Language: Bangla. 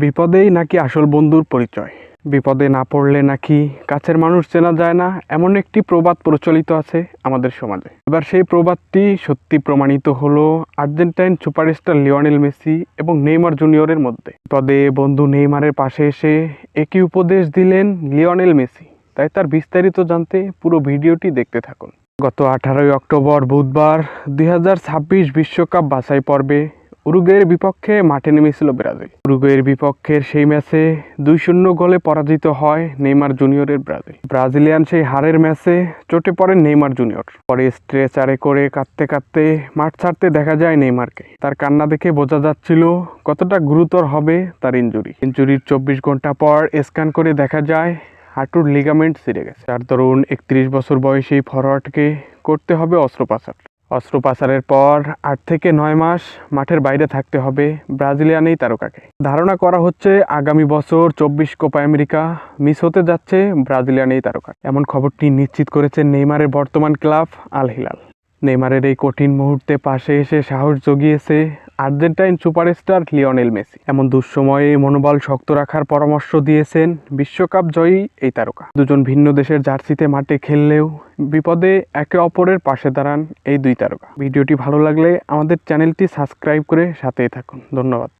বিপদেই নাকি আসল বন্ধুর পরিচয়। বিপদে না পড়লে নাকি কাছের মানুষ চেনা যায় না, এমন একটি প্রবাদ প্রচলিত আছে আমাদের সমাজে। এবার সেই প্রবাদটি সত্যি প্রমাণিত হলো আর্জেন্টাইন সুপারস্টার লিওনেল মেসি এবং নেইমার জুনিয়রের মধ্যে। বিপদে বন্ধু নেইমারের পাশে এসে একই উপদেশ দিলেন লিওনেল মেসি। তাই তার বিস্তারিত জানতে পুরো ভিডিওটি দেখতে থাকুন। গত 18 অক্টোবর বুধবার 2026 বিশ্বকাপ বাছাই পর্বে উরুগুয়ের বিপক্ষে মাঠে নেমেছিল ব্রাজিল। উরুগুয়ের বিপক্ষের সেই ম্যাচে 2-0 গোলে পরাজিত হয় নেইমার জুনিয়রের ব্রাজিল। ব্রাজিলিয়ান সেই হারের ম্যাচে চোটে পড়েন নেইমার জুনিয়র। পরে স্ট্রেচারে করে কাঁদতে কাঁদতে মাঠ ছাড়তে দেখা যায় নেইমারকে। তার কান্না দেখে বোঝা যাচ্ছিল কতটা গুরুতর হবে তার ইনজুরির 24 ঘন্টা পর স্ক্যান করে দেখা যায় হাঁটুর লিগামেন্ট ছিঁড়ে গেছে। তার দরুন 31 বছর বয়সী ফরওয়ার্ডকে করতে হবে অস্ত্রোপচারের পর 8 থেকে 9 মাস মাঠের বাইরে থাকতে হবে ব্রাজিলিয়ান এই তারকাকে। ধারণা করা হচ্ছে আগামী বছর 24 কোপা আমেরিকা মিস হতে যাচ্ছে ব্রাজিলিয়ান এই তারকা। এমন খবরটি নিশ্চিত করেছেন নেইমারের বর্তমান ক্লাব আল হিলাল। নেইমারের এই কঠিন মুহূর্তে পাশে এসে সাহস জুগিয়েছে আর্জেন্টাইন সুপারস্টার লিওনেল মেসি। এমন দুঃসময়ে মনোবল শক্ত রাখার পরামর্শ দিয়েছেন বিশ্বকাপ জয়ী এই তারকা। দুজন ভিন্ন দেশের জার্সিতে মাঠে খেললেও বিপদে একে অপরের পাশে দাঁড়ান এই দুই তারকা। ভিডিওটি ভালো লাগলে আমাদের চ্যানেলটি সাবস্ক্রাইব করে সাথেই থাকুন। ধন্যবাদ।